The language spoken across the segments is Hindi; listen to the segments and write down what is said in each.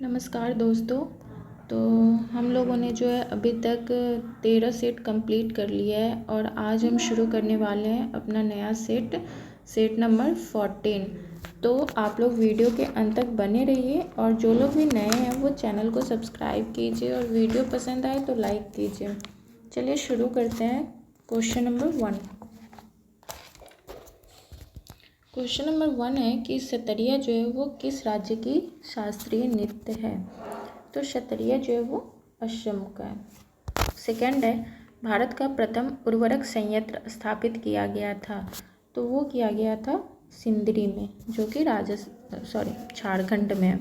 नमस्कार दोस्तों। तो हम लोगों ने जो है अभी तक 13 सेट कंप्लीट कर लिया है और आज हम शुरू करने वाले हैं अपना नया सेट नंबर 14। तो आप लोग वीडियो के अंत तक बने रहिए और जो लोग भी नए हैं वो चैनल को सब्सक्राइब कीजिए और वीडियो पसंद आए तो लाइक कीजिए। चलिए शुरू करते हैं। क्वेश्चन नंबर 1 है कि सतरिया जो है वो किस राज्य की शास्त्रीय नृत्य है। तो सतरिया जो है वो असम का है। सेकंड है, भारत का प्रथम उर्वरक संयंत्र स्थापित किया गया था। तो वो किया गया था सिंदरी में, जो कि झारखंड में है।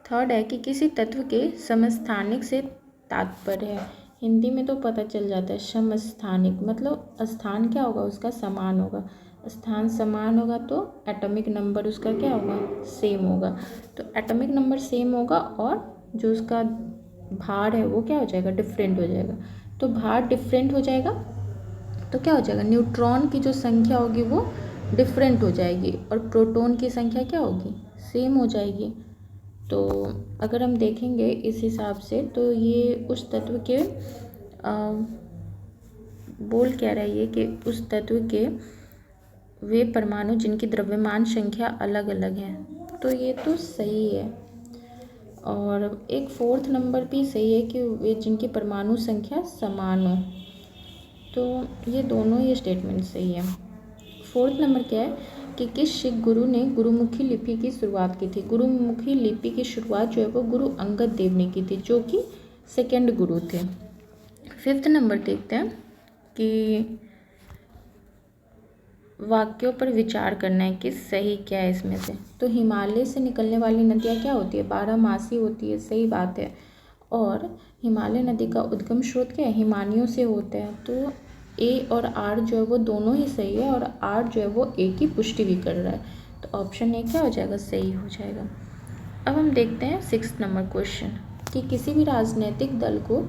थर्ड है कि किसी तत्व के समस्थानिक से तात्पर्य है। हिंदी में तो पता चल जाता है, समस्थानिक मतलब स्थान क्या होगा, उसका समान होगा। स्थान समान होगा तो एटॉमिक नंबर उसका क्या होगा, सेम होगा। तो एटॉमिक नंबर सेम होगा और जो उसका भार है वो क्या हो जाएगा, डिफरेंट हो जाएगा। तो भार डिफरेंट हो जाएगा तो क्या हो जाएगा, न्यूट्रॉन की जो संख्या होगी वो डिफरेंट हो जाएगी और प्रोटॉन की संख्या क्या होगी, सेम हो जाएगी। तो अगर हम देखेंगे इस हिसाब से तो ये उस तत्व के बोल क्या रहा है ये कि उस तत्व के वे परमाणु जिनकी द्रव्यमान संख्या अलग अलग हैं। तो ये तो सही है। और एक फोर्थ नंबर भी सही है कि वे जिनकी परमाणु संख्या समान हो। तो ये दोनों ही स्टेटमेंट सही है। फोर्थ नंबर क्या है कि किस सिख गुरु ने गुरुमुखी लिपि की शुरुआत की थी। गुरुमुखी लिपि की शुरुआत जो है वो गुरु अंगद देव ने की थी, जो कि सेकंड गुरु थे। फिफ्थ नंबर देखते हैं कि वाक्यों पर विचार करना है कि सही क्या है इसमें से। तो हिमालय से निकलने वाली नदियाँ क्या होती है, 12मासी होती है, सही बात है। और हिमालय नदी का उद्गम स्रोत क्या है, हिमानियों से होता है। तो ए और आर जो है वो दोनों ही सही है और आर जो है वो ए की पुष्टि भी कर रहा है। तो ऑप्शन ए क्या हो जाएगा, सही हो जाएगा। अब हम देखते हैं 6 नंबर क्वेश्चन कि किसी भी राजनीतिक दल को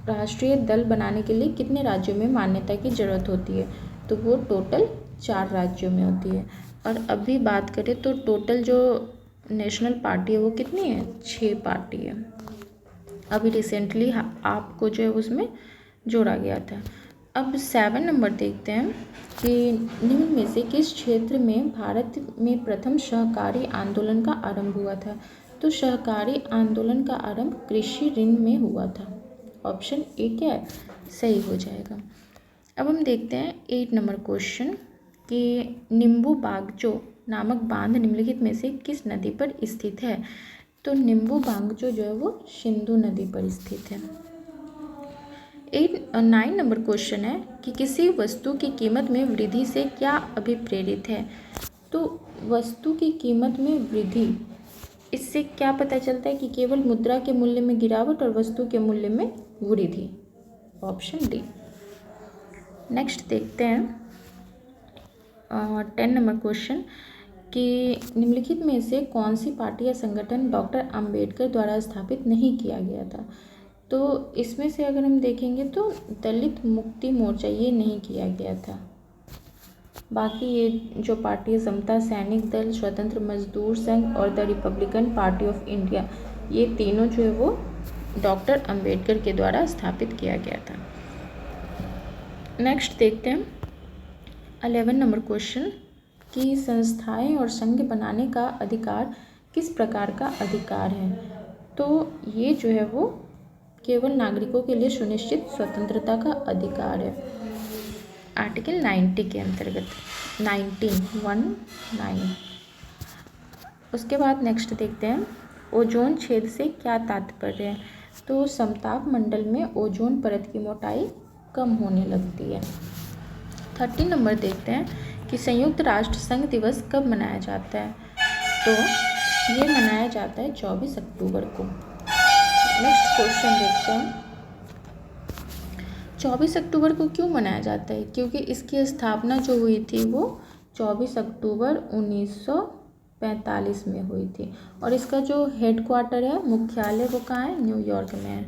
राष्ट्रीय दल बनाने के लिए कितने राज्यों में मान्यता की जरूरत होती है। तो वो टोटल 4 राज्यों में होती है। और अभी बात करें तो टोटल जो नेशनल पार्टी है वो कितनी है, 6 पार्टी है। अभी रिसेंटली आपको जो है उसमें जोड़ा गया था। अब 7 नंबर देखते हैं कि निम्न में से किस क्षेत्र में भारत में प्रथम सहकारी आंदोलन का आरंभ हुआ था। तो सहकारी आंदोलन का आरंभ कृषि ऋण में हुआ था। ऑप्शन ए क्या है, सही हो जाएगा। अब हम देखते हैं 8 नंबर क्वेश्चन कि नींबू बागचो नामक बांध निम्नलिखित में से किस नदी पर स्थित है। तो नींबू बागचो जो है वो सिंधु नदी पर स्थित है। 9 नंबर क्वेश्चन है कि किसी वस्तु की कीमत में वृद्धि से क्या अभिप्रेरित है। तो वस्तु की कीमत में वृद्धि, इससे क्या पता चलता है कि केवल मुद्रा के मूल्य में गिरावट और वस्तु के मूल्य में वृद्धि। Option D. नेक्स्ट देखते हैं 10 नंबर क्वेश्चन कि निम्नलिखित में से कौन सी पार्टी या संगठन डॉक्टर अंबेडकर द्वारा स्थापित नहीं किया गया था। तो इसमें से अगर हम देखेंगे तो दलित मुक्ति मोर्चा ये नहीं किया गया था। बाकी ये जो पार्टी है, समता सैनिक दल, स्वतंत्र मजदूर संघ और the Republican party of India, ये तीनों जो है वो डॉक्टर अंबेडकर के द्वारा स्थापित किया गया था। नेक्स्ट देखते हैं 11 नंबर क्वेश्चन कि संस्थाएं और संघ बनाने का अधिकार किस प्रकार का अधिकार है। तो ये जो है वो केवल नागरिकों के लिए सुनिश्चित स्वतंत्रता का अधिकार है, आर्टिकल 90 के अंतर्गत 1919। उसके बाद नेक्स्ट देखते हैं ओजोन छेद से क्या तात्पर्य है। तो समताप मंडल में ओजोन परत की मोटाई कम होने लगती है। 13 नंबर देखते हैं कि संयुक्त राष्ट्र संघ दिवस कब मनाया जाता है। तो ये मनाया जाता है 24 अक्टूबर को। नेक्स्ट क्वेश्चन देखते हैं 24 अक्टूबर को क्यों मनाया जाता है, क्योंकि इसकी स्थापना जो हुई थी वो 24 अक्टूबर 1945 में हुई थी और इसका जो हेडक्वार्टर है, मुख्यालय, वो कहाँ है, न्यूयॉर्क में है।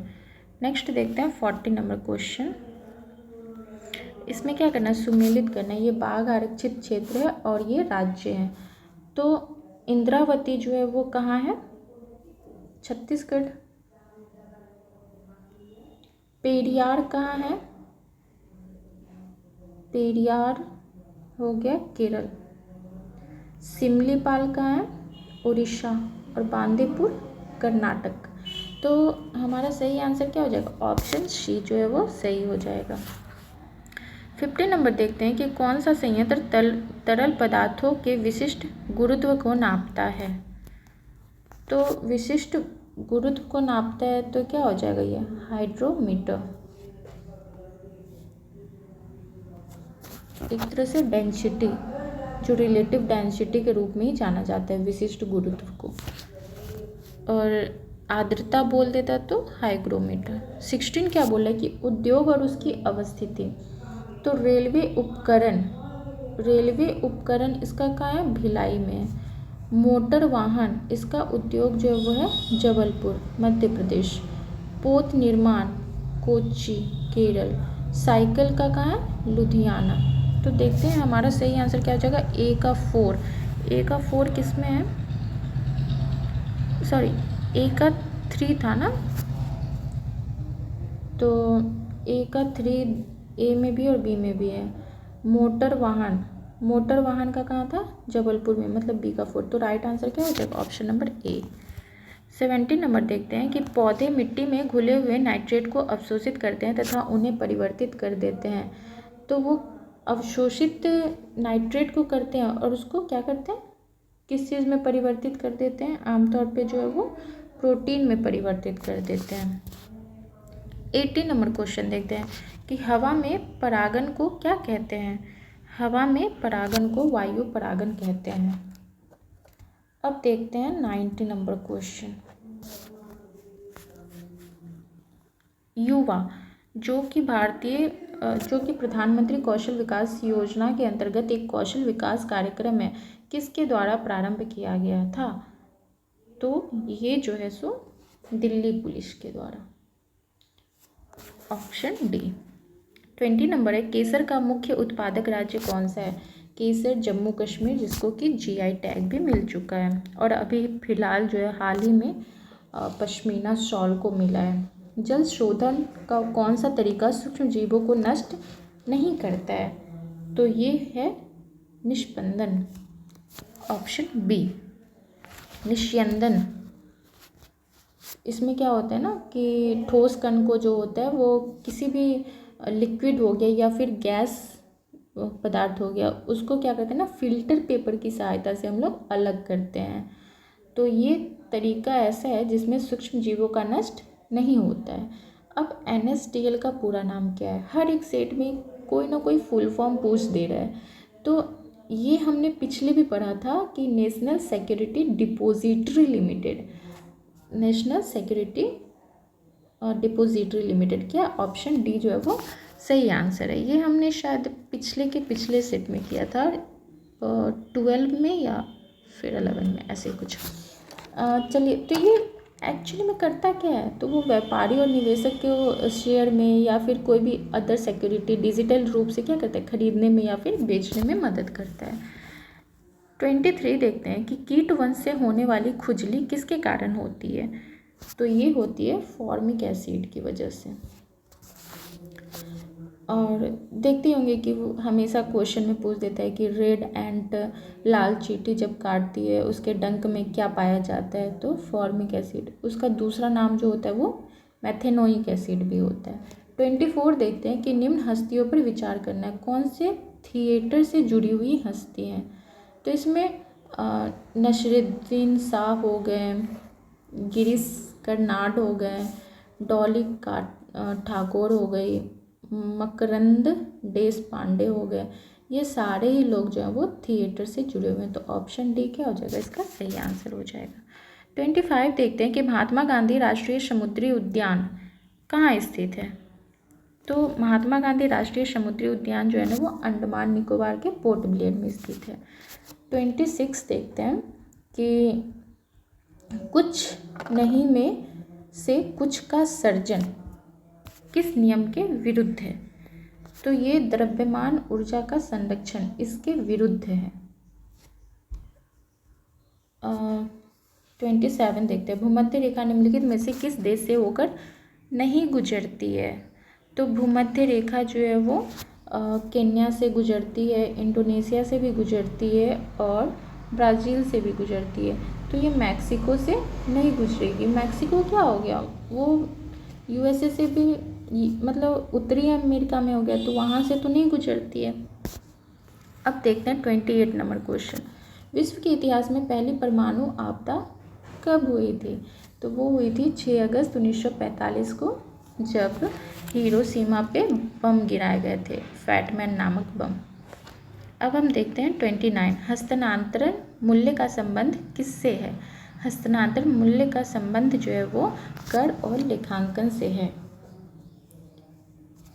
नेक्स्ट देखते हैं 40 नंबर क्वेश्चन। इसमें क्या करना है, सुमेलित करना है। ये बाघ आरक्षित क्षेत्र है और ये राज्य है। तो इंद्रावती जो है वो कहाँ है, छत्तीसगढ़। पेरियार कहाँ है? पेरियार हो गया केरल। सिमलीपाल कहाँ है? उड़ीसा। और बांदीपुर कर्नाटक। तो हमारा सही आंसर क्या हो जाएगा? ऑप्शन सी जो है वो सही हो जाएगा। 50 नंबर देखते हैं कि कौन सा संयंत्र तरल पदार्थों के विशिष्ट गुरुत्व को नापता है। तो विशिष्ट गुरुत्व को नापता है तो क्या हो जाएगा? ये हाइड्रोमीटर। एक तरह से डेंसिटी, जो रिलेटिव डेंसिटी के रूप में ही जाना जाता है विशिष्ट गुरुत्व को। और आर्द्रता बोल देता तो हाइग्रोमीटर। 16 क्या बोला कि उद्योग और उसकी अवस्थिति। तो रेलवे उपकरण इसका कहाँ है? भिलाई में है। मोटर वाहन इसका उद्योग जो है वो है जबलपुर मध्य प्रदेश। पोत निर्माण कोच्चि केरल। साइकिल का कहाँ है? लुधियाना। तो देखते हैं हमारा सही आंसर क्या हो जाएगा? ए का 4 किस में है? सॉरी, ए का 3 था ना, तो ए का 3 ए में भी और बी में भी है। मोटर वाहन का कहाँ था? जबलपुर में, मतलब बी का 4। तो राइट आंसर क्या हो जाएगा? Option number A. 17 नंबर देखते हैं कि पौधे मिट्टी में घुले हुए नाइट्रेट को अवशोषित करते हैं तथा उन्हें परिवर्तित कर देते हैं। तो वो अवशोषित नाइट्रेट को करते हैं और उसको क्या करते हैं? किस चीज़ में परिवर्तित कर देते हैं? आमतौर पे जो है वो प्रोटीन में परिवर्तित कर देते हैं। 18 नंबर क्वेश्चन देखते हैं कि हवा में परागन को क्या कहते हैं? हवा में परागन को वायु परागन कहते हैं। अब देखते हैं 90 नंबर क्वेश्चन। युवा जो कि प्रधानमंत्री कौशल विकास योजना के अंतर्गत एक कौशल विकास कार्यक्रम है, किसके द्वारा प्रारंभ किया गया था? तो ये जो है सो दिल्ली पुलिस के द्वारा। Option D. 20 नंबर है केसर का मुख्य उत्पादक राज्य कौन सा है? केसर जम्मू कश्मीर, जिसको कि जीआई टैग भी मिल चुका है। और अभी फिलहाल जो है हाल ही में पश्मीना शॉल को मिला है। जल शोधन का कौन सा तरीका सूक्ष्म जीवों को नष्ट नहीं करता है? तो ये है निष्पंदन। Option B निष्यंदन। इसमें क्या होता है ना कि ठोस कण को जो होता है वो किसी भी लिक्विड हो गया या फिर गैस पदार्थ हो गया, उसको क्या करते हैं ना, फिल्टर पेपर की सहायता से हम लोग अलग करते हैं। तो ये तरीका ऐसा है जिसमें सूक्ष्म जीवों का नष्ट नहीं होता है। अब NSTL का पूरा नाम क्या है? हर एक सेट में कोई ना कोई फुल फॉर्म पूछ दे रहा है। तो ये हमने पिछले भी पढ़ा था कि national security depository limited, national security depository limited. क्या? ऑप्शन डी जो है वो सही आंसर है। ये हमने शायद पिछले सेट में किया था, 12 में या फिर 11 में, ऐसे कुछ। चलिए, तो ये एक्चुअली में करता क्या है? तो वो व्यापारी और निवेशक के शेयर में या फिर कोई भी अदर सिक्योरिटी डिजिटल रूप से क्या करता है? खरीदने में या फिर बेचने में मदद करता है। 23 देखते हैं कि कीटवंश से होने वाली खुजली किसके कारण होती है? तो ये होती है फॉर्मिक एसिड की वजह से। और देखते होंगे कि वो हमेशा क्वेश्चन में पूछ देता है कि रेड एंट, लाल चींटी जब काटती है उसके डंक में क्या पाया जाता है? तो फॉर्मिक एसिड। उसका दूसरा नाम जो होता है वो मेथेनोइक एसिड भी होता है। 24 देखते हैं कि निम्न हस्तियों पर विचार करना है। कौन से थिएटर से जुड़ी हुई हस्ती हैं? तो इसमें नसरुद्दीन शाह हो गए, गिरीश कर्नाड हो गए, डॉली ठाकुर हो गई, मकरंद देश पांडे हो गए। ये सारे ही लोग जो हैं वो थिएटर से जुड़े हुए हैं। तो ऑप्शन डी क्या हो जाएगा? इसका सही आंसर हो जाएगा। 25 देखते हैं कि महात्मा गांधी राष्ट्रीय समुद्री उद्यान कहाँ स्थित है? तो महात्मा गांधी राष्ट्रीय समुद्री उद्यान जो है ना वो अंडमान निकोबार के पोर्ट ब्लेयर में स्थित है। 26 देखते हैं कि कुछ नहीं में से कुछ का सर्जन किस नियम के विरुद्ध है? तो ये द्रव्यमान ऊर्जा का संरक्षण इसके विरुद्ध है। 27 देखते हैं, भूमध्य रेखा निम्नलिखित में से किस देश से होकर नहीं गुजरती है? तो भूमध्य रेखा जो है वो केन्या से गुजरती है, इंडोनेशिया से भी गुजरती है और ब्राज़ील से भी गुजरती है। तो ये मैक्सिको से नहीं गुजरेगी। मैक्सिको क्या हो गया, वो यूएसए से भी मतलब उत्तरी अमेरिका में हो गया, तो वहाँ से तो नहीं गुजरती है। अब देखते हैं 28 नंबर क्वेश्चन, विश्व के इतिहास में पहली परमाणु आपदा कब हुई थी? तो वो हुई थी 6 अगस्त 1945 को, जब हिरोशिमा पे बम गिराए गए थे, फैटमैन नामक बम। अब हम देखते हैं 29, हस्तांतरण मूल्य का संबंध किससे है? हस्तांतरण मूल्य का संबंध जो है वो कर और लेखांकन से है।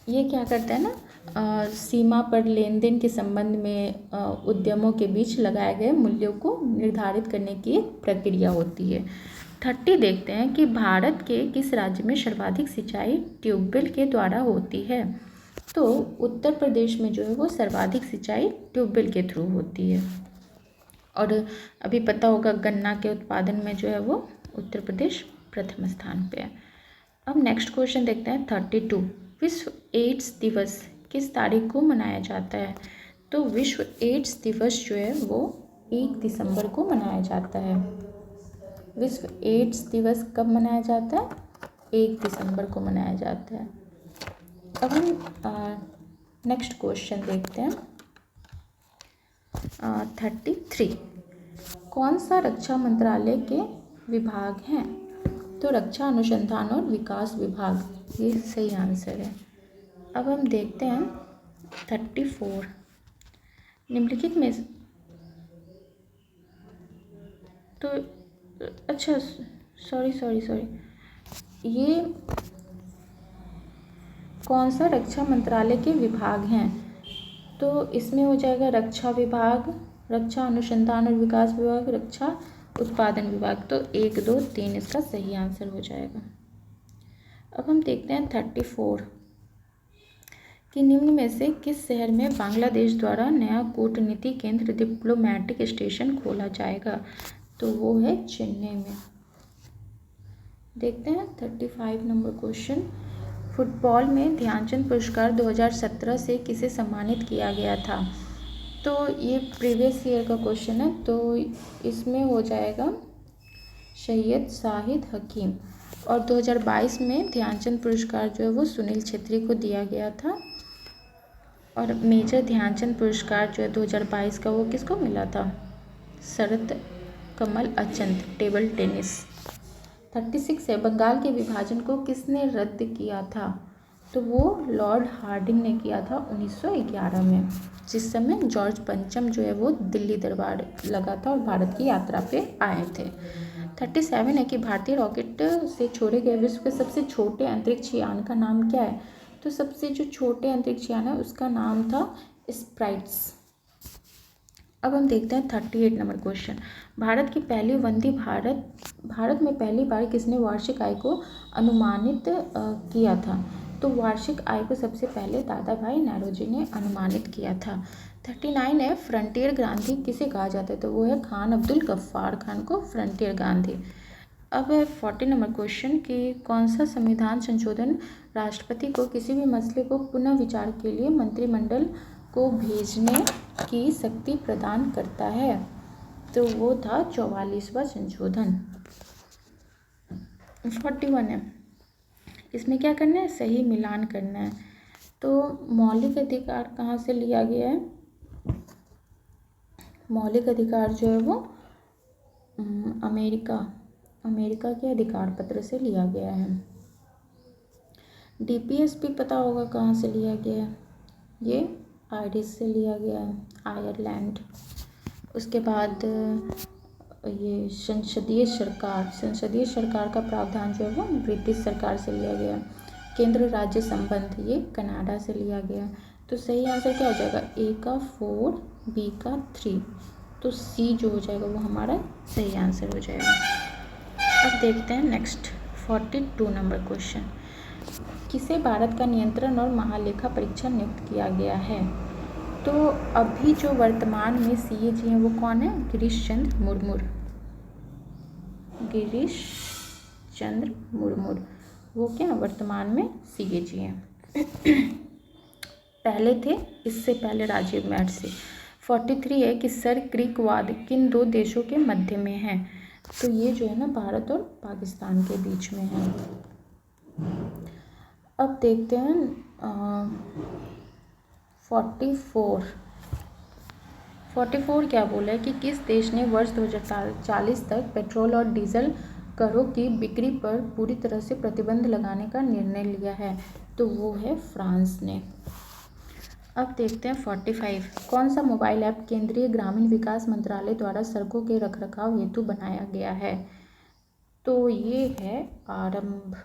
ये क्या करता है ना, सीमा पर लेन देन के संबंध में उद्यमों के बीच लगाए गए मूल्यों को निर्धारित करने की एक प्रक्रिया होती है। 30 देखते हैं कि भारत के किस राज्य में सर्वाधिक सिंचाई ट्यूबवेल के द्वारा होती है? तो उत्तर प्रदेश में जो है वो सर्वाधिक सिंचाई ट्यूबवेल के थ्रू होती है। और अभी पता होगा गन्ना के उत्पादन में जो है वो उत्तर प्रदेश प्रथम स्थान पे है। अब नेक्स्ट क्वेश्चन देखते हैं 32, विश्व एड्स दिवस किस तारीख को मनाया जाता है? तो विश्व एड्स दिवस जो है वो 1 दिसंबर को मनाया जाता है। विश्व एड्स दिवस कब मनाया जाता है? 1 दिसंबर को मनाया जाता है। अब हम नेक्स्ट क्वेश्चन देखते हैं 33, कौन सा रक्षा मंत्रालय के विभाग हैं? तो रक्षा अनुसंधान और विकास विभाग, ये सही आंसर है। अब हम देखते हैं 34, निम्नलिखित में तो अच्छा सॉरी ये कौन सा रक्षा मंत्रालय के विभाग हैं? तो इसमें हो जाएगा रक्षा विभाग, रक्षा अनुसंधान और विकास विभाग, रक्षा उत्पादन विभाग। तो 1, 2, 3 इसका सही आंसर हो जाएगा। अब हम देखते हैं 34 कि निम्न में से किस शहर में बांग्लादेश द्वारा नया कूटनीति केंद्र डिप्लोमेटिक स्टेशन खोला जाएगा? तो वो है चेन्नई में। देखते हैं 35 नंबर क्वेश्चन, फुटबॉल में ध्यानचंद पुरस्कार 2017 से किसे सम्मानित किया गया था? तो ये प्रीवियस ईयर का क्वेश्चन है, तो इसमें हो जाएगा सैयद शाहिद हकीम। और 2022 में ध्यानचंद पुरस्कार जो है वो सुनील छेत्री को दिया गया था। और मेजर ध्यानचंद पुरस्कार जो है 2022 का वो किसको मिला था? Sharath Kamal Achanta, table tennis. 36 है, बंगाल के विभाजन को किसने रद्द किया था? तो वो लॉर्ड हार्डिंग ने किया था 1911 में, जिस समय जॉर्ज पंचम जो है वो दिल्ली दरबार लगा था और भारत की यात्रा पे आए थे। 37 है कि भारतीय रॉकेट से छोड़े गए विश्व के सबसे छोटे अंतरिक्ष यान का नाम क्या है? तो सबसे जो छोटे अंतरिक्ष यान है उसका नाम था स्प्राइट्स। अब हम देखते हैं 38 नंबर क्वेश्चन, भारत की पहली वंदे भारत में पहली बार किसने वार्षिक आय को अनुमानित किया था? तो वार्षिक आय को सबसे पहले दादा भाई नौरोजी ने अनुमानित किया था। 39 है, फ्रंटियर गांधी किसे कहा जाता है? तो वो है खान अब्दुल गफ्फार खान को फ्रंटियर गांधी। अब है 40 नंबर क्वेश्चन कि कौन सा संविधान संशोधन राष्ट्रपति को किसी भी मसले को पुनः विचार के लिए मंत्रिमंडल को भेजने की शक्ति प्रदान करता है? तो वो था 44वां संशोधन। 41 है, इसमें क्या करना है? सही मिलान करना है। तो मौलिक अधिकार कहाँ से लिया गया है? मौलिक अधिकार जो है वो अमेरिका के अधिकार पत्र से लिया गया है। डीपीएसपी पता होगा कहाँ से लिया गया है? ये आयरिश से लिया गया है, आयरलैंड। उसके बाद ये संसदीय सरकार का प्रावधान जो है वो ब्रिटिश सरकार से लिया गया। केंद्र राज्य संबंध ये कनाडा से लिया गया। तो सही आंसर क्या हो जाएगा? ए का 4, बी का 3। तो सी जो हो जाएगा वो हमारा सही आंसर हो जाएगा। अब देखते हैं नेक्स्ट 42 नंबर क्वेश्चन, किसे भारत का नियंत्रण और महालेखा परीक्षक नियुक्त किया गया है? तो अभी जो वर्तमान में सीएजी हैं वो कौन है? गिरीश चंद्र मुर्मू। गिरीश चंद्र मुर्मू, वो क्या वर्तमान में CAG हैं। पहले थे, इससे पहले राजीव मैडसे। 43 है कि सर क्रिक वाद किन दो देशों के मध्य में है, तो ये जो है ना भारत और पाकिस्तान के बीच में है। अब देखते हैं 44 क्या बोला है कि किस देश ने वर्ष 2040 तक पेट्रोल और डीजल करों की बिक्री पर पूरी तरह से प्रतिबंध लगाने का निर्णय लिया है, तो वो है फ्रांस ने। अब देखते हैं 45, कौन सा मोबाइल ऐप केंद्रीय ग्रामीण विकास मंत्रालय द्वारा सड़कों के रखरखाव हेतु बनाया गया है, तो ये है आरंभ।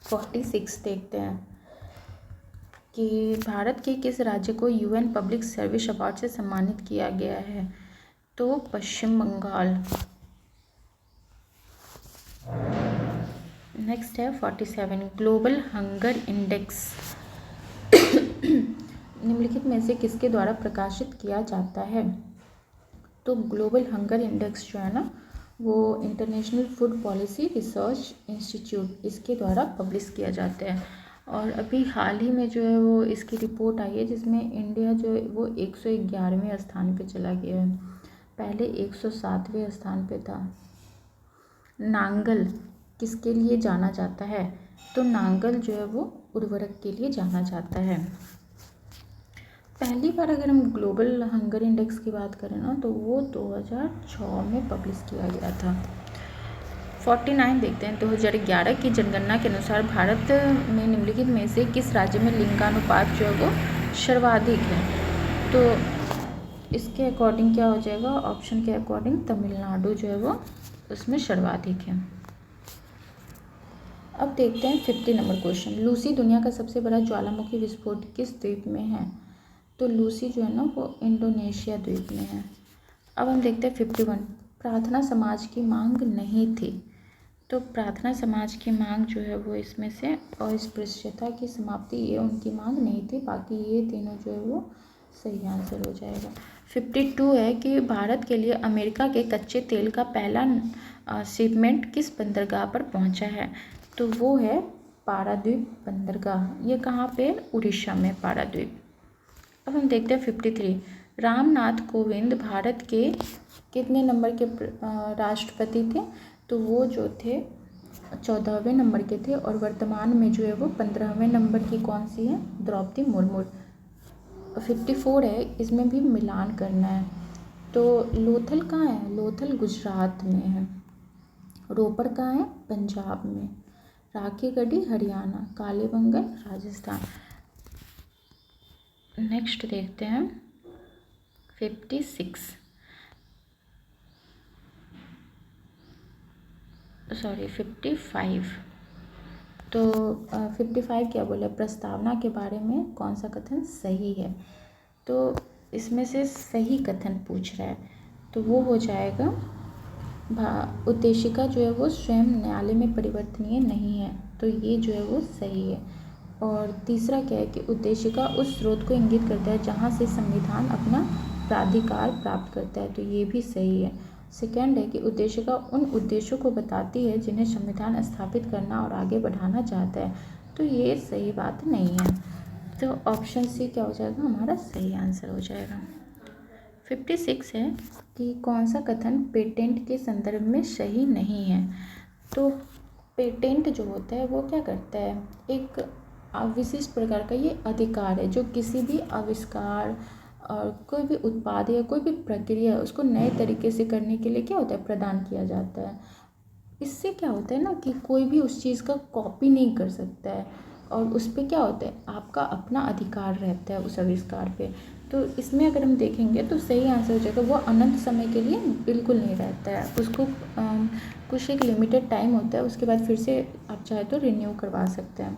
46 देखते हैं कि भारत के किस राज्य को UN पब्लिक सर्विस अवार्ड से सम्मानित किया गया है, तो पश्चिम बंगाल। नेक्स्ट है 47, ग्लोबल हंगर इंडेक्स निम्नलिखित में से किसके द्वारा प्रकाशित किया जाता है, तो ग्लोबल हंगर इंडेक्स जो है ना वो international food policy research institute, इसके द्वारा पब्लिश किया जाता है। और अभी हाल ही में जो है वो इसकी रिपोर्ट आई है जिसमें इंडिया जो है वो 111वें स्थान पे चला गया है, पहले 107वें स्थान पे था। नांगल किसके लिए जाना जाता है, तो नांगल जो है वो उर्वरक के लिए जाना जाता है। पहली बार अगर हम ग्लोबल हंगर इंडेक्स की बात करें ना तो वो 2006 में पब्लिश किया गया था। 49 देखते हैं, 2011 की जनगणना के अनुसार भारत में निम्नलिखित में से किस राज्य में लिंगानुपात जो है वो सर्वाधिक है, तो इसके अकॉर्डिंग क्या हो जाएगा, ऑप्शन के अकॉर्डिंग तमिलनाडु जो है वो उसमें सर्वाधिक है। अब देखते हैं 50 नंबर क्वेश्चन, लूसी दुनिया का सबसे बड़ा ज्वालामुखी विस्फोट किस द्वीप में है, तो लूसी जो है ना वो इंडोनेशिया द्वीप में है। अब हम देखते हैं 51, प्रार्थना समाज की मांग नहीं थी, तो प्रार्थना समाज की मांग जो है वो इसमें से अस्पृश्यता की समाप्ति, ये उनकी मांग नहीं थी, बाकी ये तीनों जो है वो सही आंसर हो जाएगा। 52 है कि भारत के लिए अमेरिका के कच्चे तेल का पहला शिपमेंट किस बंदरगाह पर पहुंचा है, तो वो है पारादीप बंदरगाह, ये कहाँ पे, उड़ीसा में पारादीप। अब हम देखते हैं 53, रामनाथ कोविंद भारत के कितने नंबर के राष्ट्रपति थे, तो वो जो थे 14वें नंबर के थे, और वर्तमान में जो है वो 15वें नंबर की कौन सी है, द्रौपदी मुर्मू। 54 है, इसमें भी मिलान करना है, तो लोथल कहाँ है, लोथल गुजरात में है, रोपड़ कहाँ है, पंजाब में, राखीगढ़ी हरियाणा, कालीबंगन राजस्थान। नेक्स्ट देखते हैं 55, तो 55 क्या बोले, प्रस्तावना के बारे में कौन सा कथन सही है, तो इसमें से सही कथन पूछ रहा है, तो वो हो जाएगा उद्देशिका जो है वो स्वयं न्यायालय में परिवर्तनीय नहीं है, तो ये जो है वो सही है। और तीसरा क्या है कि उद्देशिका उस स्रोत को इंगित करता है जहाँ से संविधान अपना प्राधिकार प्राप्त करता है, तो ये भी सही है। सेकेंड है कि उद्देशिका उन उद्देश्यों को बताती है जिन्हें संविधान स्थापित करना और आगे बढ़ाना चाहता है, तो ये सही बात नहीं है, तो ऑप्शन सी क्या हो जाएगा, हमारा सही आंसर हो जाएगा। 56 है कि कौन सा कथन पेटेंट के संदर्भ में सही नहीं है, तो पेटेंट जो होता है वो क्या करता है, एक विशिष्ट प्रकार का ये अधिकार है जो किसी भी आविष्कार और कोई भी उत्पाद या कोई भी प्रक्रिया है उसको नए तरीके से करने के लिए क्या होता है, प्रदान किया जाता है। इससे क्या होता है ना कि कोई भी उस चीज़ का कॉपी नहीं कर सकता है, और उस पर क्या होता है, आपका अपना अधिकार रहता है उस आविष्कार पे, तो इसमें अगर हम देखेंगे तो सही आंसर हो जाएगा, वो अनंत समय के लिए बिल्कुल नहीं रहता है, उसको कुछ एक लिमिटेड टाइम होता है, उसके बाद फिर से आप चाहे तो रिन्यू करवा सकते हैं।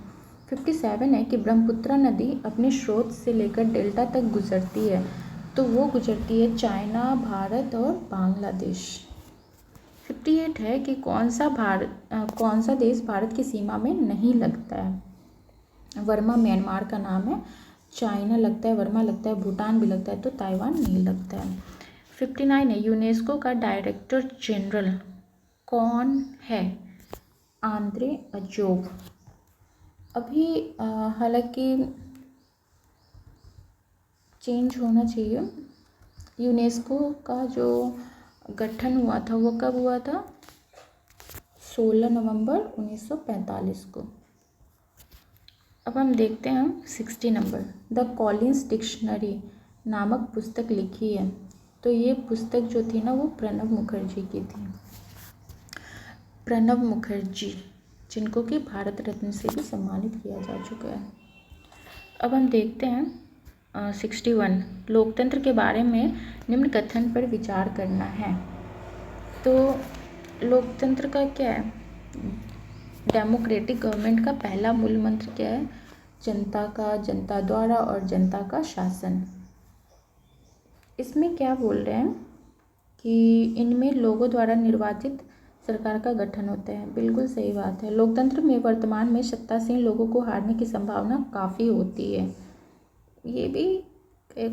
57 है कि ब्रह्मपुत्र नदी अपने स्रोत से लेकर डेल्टा तक गुजरती है, तो वो गुजरती है चाइना, भारत और बांग्लादेश। 58 है कि कौन सा देश भारत की सीमा में नहीं लगता है, वर्मा म्यांमार का नाम है, चाइना लगता है, वर्मा लगता है, भूटान भी लगता है, तो ताइवान नहीं लगता है। 59 है, यूनेस्को का डायरेक्टर जनरल कौन है? Andre Azov. अभी हालांकि चेंज होना चाहिए। यूनेस्को का जो गठन हुआ था वो कब हुआ था? 16 नवंबर 1945 को। अब हम देखते हैं 60 नंबर, द कॉलिंस डिक्शनरी नामक पुस्तक लिखी है। तो ये पुस्तक जो थी ना वो प्रणब मुखर्जी की थी। प्रणब मुखर्जी, जिनको कि भारत रत्न से भी सम्मानित किया जा चुका है। अब हम देखते हैं 61, लोकतंत्र के बारे में निम्न कथन पर विचार करना है। तो लोकतंत्र का क्या है? डेमोक्रेटिक गवर्नमेंट का पहला मूल मंत्र क्या है? जनता का, जनता द्वारा और जनता का शासन। इसमें क्या बोल रहे हैं कि इनमें लोगों द्वारा निर्वाचित सरकार का गठन होता है। बिल्कुल सही बात है। लोकतंत्र में वर्तमान में सत्तासीन लोगों को हारने की संभावना काफ़ी होती है। ये भी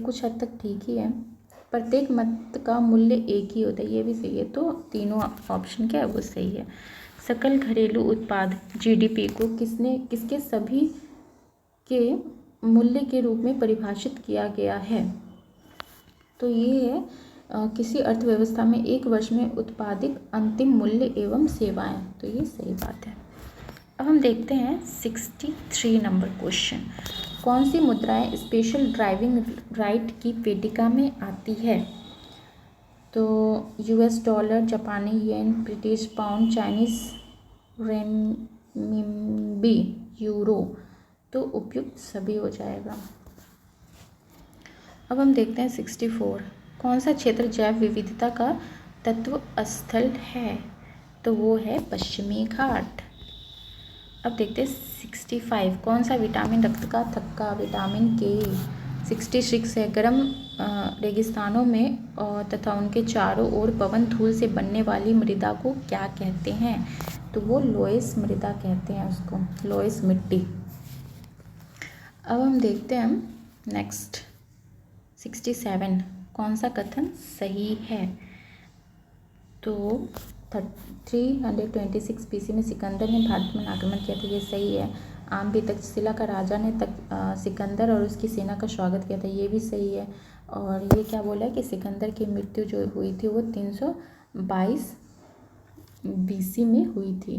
कुछ हद तक ठीक ही है। प्रत्येक मत का मूल्य एक ही होता है, ये भी सही है। तो तीनों ऑप्शन क्या है वो सही है। सकल घरेलू उत्पाद जीडीपी को किसके सभी के मूल्य के रूप में परिभाषित किया गया है? तो ये है किसी अर्थव्यवस्था में एक वर्ष में उत्पादित अंतिम मूल्य एवं सेवाएं। तो ये सही बात है। अब हम देखते हैं 63 नंबर क्वेश्चन, कौन सी मुद्राएं स्पेशल ड्राइविंग राइट की पेटिका में आती है? तो यूएस डॉलर, जापानी yen, British pound, Chinese renminbi, euro. तो उपयुक्त सभी हो जाएगा। अब हम देखते हैं 64, कौन सा क्षेत्र जैव विविधता का तत्व स्थल है? तो वो है पश्चिमी घाट। अब देखते हैं 65, कौन सा विटामिन रक्त का थक्का? विटामिन के। 66 है, गर्म रेगिस्तानों में तथा उनके चारों ओर पवन धूल से बनने वाली मृदा को क्या कहते हैं? तो वो लोएस मृदा कहते हैं उसको, लोएस मिट्टी। अब हम देखते हैं नेक्स्ट 67, कौन सा कथन सही है? तो 326 BC में सिकंदर ने भारत में आक्रमण किया था, ये सही है। आम भी तक्षशिला का राजा ने सिकंदर और उसकी सेना का स्वागत किया था, ये भी सही है। और ये क्या बोला है कि सिकंदर की मृत्यु जो हुई थी वो 322 BC में हुई थी।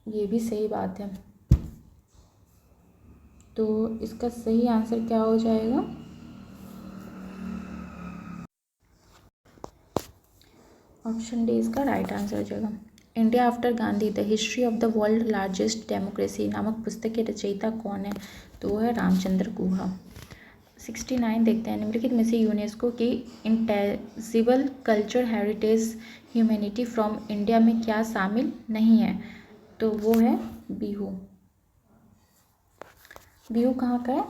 ये भी सही बात है। तो इसका सही आंसर क्या हो जाएगा? ऑप्शन डी इसका राइट आंसर हो जाएगा। India after Gandhi, the history of the world largest democracy नामक पुस्तक के रचयिता कौन है? तो वो है रामचंद्र गुहा। 69 देखते हैं, निम्नलिखित में से यूनेस्को की intangible culture heritage humanity from India में क्या शामिल नहीं है? तो वो है बिहू। बिहू कहाँ का है?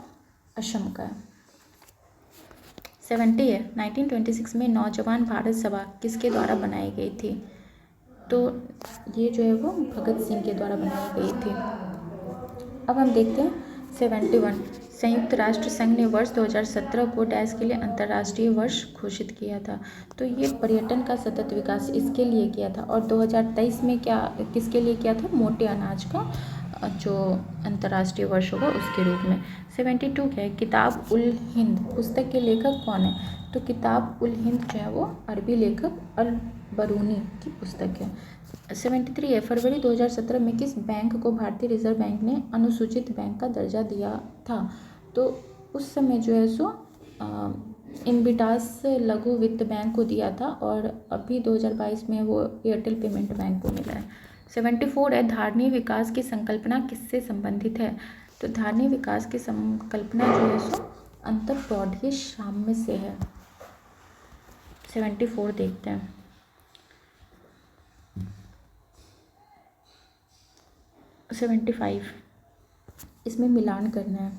असम का है। 70 है, 1926 में नौजवान भारत सभा किसके द्वारा बनाई गई थी? तो ये जो है वो भगत सिंह के द्वारा बनाई गई थी। अब हम देखते हैं 71, संयुक्त राष्ट्र संघ ने वर्ष 2017 को डैश के लिए अंतर्राष्ट्रीय वर्ष घोषित किया था। तो ये पर्यटन का सतत विकास इसके लिए किया था। और 2023 में क्या किसके लिए किया था? मोटे अनाज का जो अंतर्राष्ट्रीय वर्ष होगा उसके रूप में। 72 क्या है? किताब उल हिंद पुस्तक के लेखक कौन है? तो किताब उल हिंद जो है वो अरबी लेखक अल बरूनी की पुस्तक है। 73 है, फरवरी 2017 में किस बैंक को भारतीय रिजर्व बैंक ने अनुसूचित बैंक का दर्जा दिया था? तो उस समय जो है सो इनविटास लघु वित्त बैंक को दिया था और अभी 2022 में वो एयरटेल पेमेंट बैंक को मिला है। 74 है, धारणीय विकास की संकल्पना किससे संबंधित है? तो धारणीय विकास की संकल्पना जो है सो अंतःप्रौढ़ीय साम्य से है। 74 देखते हैं। 75 इसमें मिलान करना है।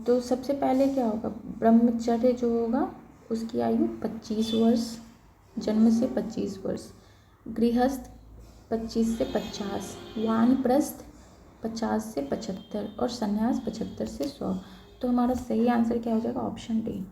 तो सबसे पहले क्या होगा? ब्रह्मचर्य जो होगा उसकी आयु 25 वर्ष, जन्म से 25 वर्ष, गृहस्थ 25 से 50, वानप्रस्थ 50 से 75 और संन्यास 75 से 100। तो हमारा सही आंसर क्या हो जाएगा? Option D.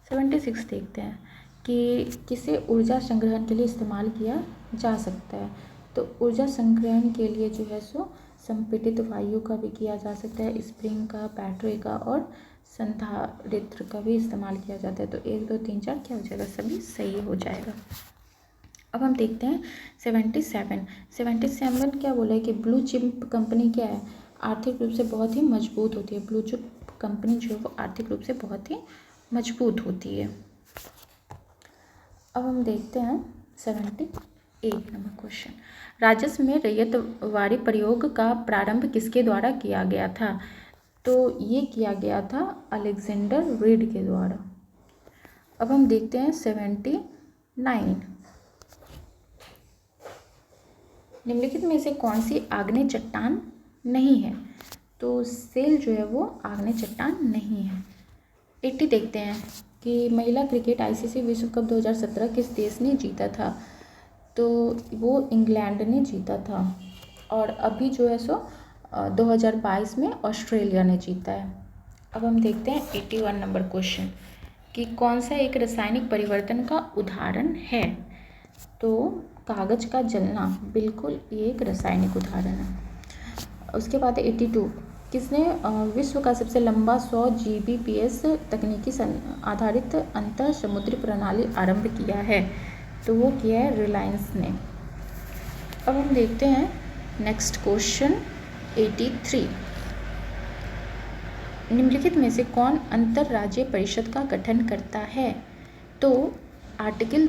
76 देखते हैं कि किसे ऊर्जा संग्रहण के लिए इस्तेमाल किया जा सकता है। तो ऊर्जा संग्रहण के लिए जो है सो संपीड़ित वायु का भी किया जा सकता है, स्प्रिंग का, बैटरी का और संधारित्र का भी इस्तेमाल किया जाता है। तो 1 2 3 4 क्या हो जाएगा? सभी सही हो जाएगा। अब हम देखते हैं 77 क्या बोला है कि ब्लू चिप कंपनी क्या है? आर्थिक रूप से बहुत ही मजबूत होती है। ब्लू चिप कंपनी जो है वो आर्थिक रूप से बहुत ही मजबूत होती है। अब हम देखते हैं 78 नंबर क्वेश्चन। राजस्व में रैयतवाड़ी प्रयोग का प्रारंभ किसके द्वारा किया गया था? तो ये किया गया था अलेक्जेंडर रीड के द्वारा। अब हम देखते हैं 79। निम्नलिखित में से कौन सी आग्नेय चट्टान नहीं है? तो सेल जो है वो आग्नेय चट्टान नहीं है। 80 देखते हैं कि महिला क्रिकेट आईसीसी विश्व कप 2017 किस देश ने जीता था? तो वो इंग्लैंड ने जीता था। और अभी जो है सो 2022 में ऑस्ट्रेलिया ने जीता है। अब हम देखते हैं 81 नंबर क्वेश्चन कि कौन सा एक रासायनिक परिवर्तन का उदाहरण है? तो कागज का जलना बिल्कुल एक रासायनिक उदाहरण है। उसके बाद 82 किसने विश्व का सबसे लंबा 100 Gbps तकनीकी आधारित अंतर समुद्री प्रणाली आरंभ किया है? तो वो किया है रिलायंस ने। अब हम देखते हैं नेक्स्ट क्वेश्चन 83। निम्नलिखित में से कौन अंतर्राज्यीय परिषद का गठन करता है? तो आर्टिकल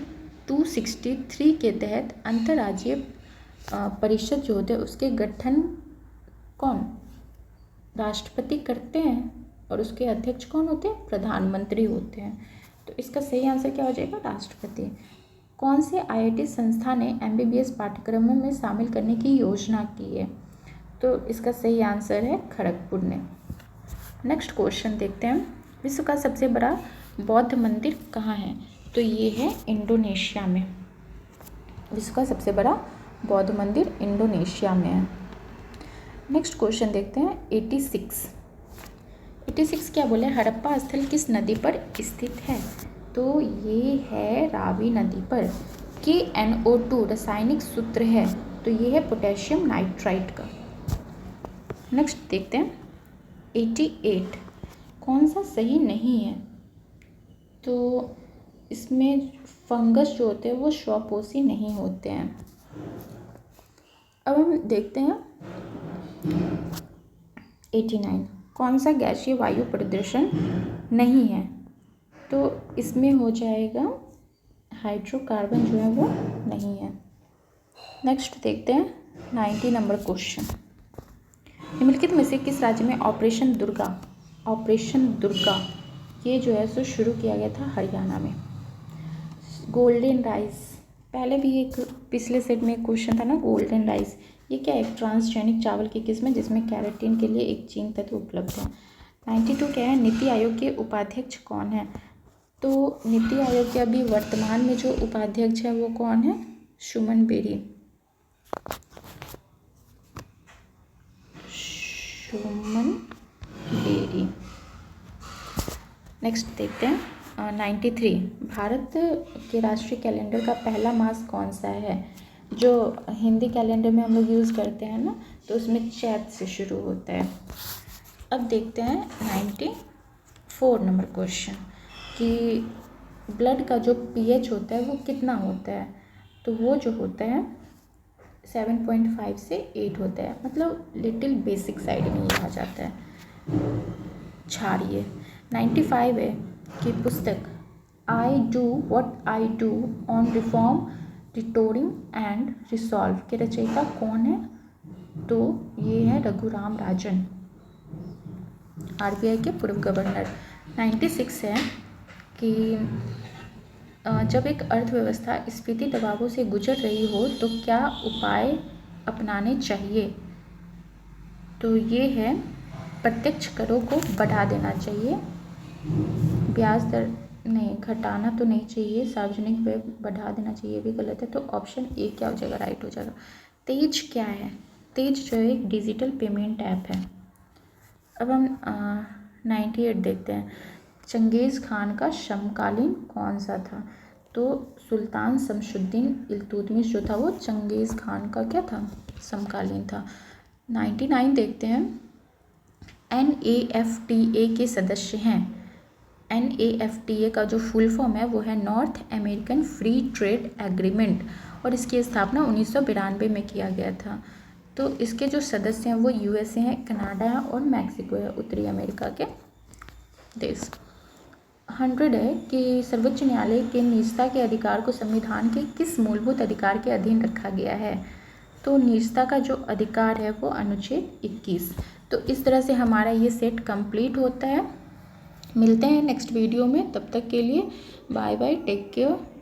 263 के तहत अंतर्राज्यीय परिषद जो होते हैं उसके गठन कौन? राष्ट्रपति करते हैं और उसके अध्यक्ष कौन होते हैं? प्रधानमंत्री होते हैं। तो इसका सही आंसर क्या हो जाएगा? राष्ट्रपति। कौन से आईआईटी संस्था ने एमबीबीएस पाठ्यक्रमों में शामिल करने की योजना की है? तो इसका सही आंसर है खड़गपुर ने। नेक्स्ट क्वेश्चन देखते हैं। विश्व का सबसे बड़ा बौद्ध मंदिर कहाँ है? तो ये है इंडोनेशिया में। विश्व का सबसे बड़ा बौद्ध मंदिर इंडोनेशिया में है। नेक्स्ट क्वेश्चन देखते हैं 86 क्या बोले? हड़प्पा स्थल किस नदी पर स्थित है? तो ये है रावी नदी पर। KNO2 रासायनिक सूत्र है, तो ये है पोटेशियम नाइट्राइट का। नेक्स्ट देखते हैं 88 कौन सा सही नहीं है? तो इसमें फंगस जो होते हैं वो स्वपोषी नहीं होते हैं। अब हम देखते हैं 89 कौन सा गैसीय वायु प्रदूषण नहीं है? तो इसमें हो जाएगा हाइड्रोकार्बन जो है वो नहीं है। नेक्स्ट देखते हैं 90 नंबर क्वेश्चन। निम्नलिखित में से किस राज्य में ऑपरेशन दुर्गा ये जो है सो शुरू किया गया था? हरियाणा में। गोल्डन राइस, पहले भी एक पिछले सेट में एक क्वेश्चन था ना गोल्डन राइस, ये क्या है? ट्रांसजेनिक चावल की किस्म है जिसमें कैरोटीन के लिए एक जीन तत्व उपलब्ध है। 92 क्या है? नीति आयोग के उपाध्यक्ष कौन है? तो नीति आयोग के अभी वर्तमान में जो उपाध्यक्ष है वो कौन है? सुमन बेरी। नेक्स्ट देखते हैं 93 भारत के राष्ट्रीय कैलेंडर का पहला मास कौन सा है? जो हिंदी कैलेंडर में हम लोग यूज़ करते हैं ना, तो उसमें चैत से शुरू होता है। अब देखते हैं 94 नंबर क्वेश्चन कि ब्लड का जो pH होता है वो कितना होता है? तो वो जो होता है 7.5 से 8 होता है, मतलब लिटिल बेसिक साइड में ये आ जाता है, क्षारीय। 95 है कि पुस्तक I do what I do on reform rhetoric and resolve के रचयिता कौन है? तो ये है रघुराम राजन, आरबीआई के पूर्व गवर्नर। 96 है कि जब एक अर्थव्यवस्था स्फीति दबावों से गुजर रही हो तो क्या उपाय अपनाने चाहिए? तो ये है प्रत्यक्ष करों को बढ़ा देना चाहिए, ब्याज दर नहीं घटाना तो नहीं चाहिए, सार्वजनिक व्यय बढ़ा देना चाहिए, भी गलत है। तो ऑप्शन ए क्या हो जाएगा? राइट हो जाएगा। तेज क्या है? तेज जो है एक डिजिटल पेमेंट ऐप है। अब हम 98 देखते हैं, चंगेज़ खान का समकालीन कौन सा था? तो सुल्तान शमशुद्दीन इल्तुतमिश जो था वो चंगेज़ खान का क्या था? समकालीन था। 99 देखते हैं, NAFTA के सदस्य हैं। NAFTA का जो फुल फॉर्म है वो है north American free trade agreement, और इसकी स्थापना 1992 में किया गया था। तो इसके जो सदस्य हैं वो USA हैं, कनाडा है और मैक्सिको है, उत्तरी अमेरिका के देश। 100 है कि सर्वोच्च न्यायालय के निजता के अधिकार को संविधान के किस मूलभूत अधिकार के अधीन रखा गया है? तो निजता का जो अधिकार है वो अनुच्छेद 21। तो इस तरह से हमारा ये सेट कंप्लीट होता है। मिलते हैं नेक्स्ट वीडियो में, तब तक के लिए बाय बाय, टेक केयर।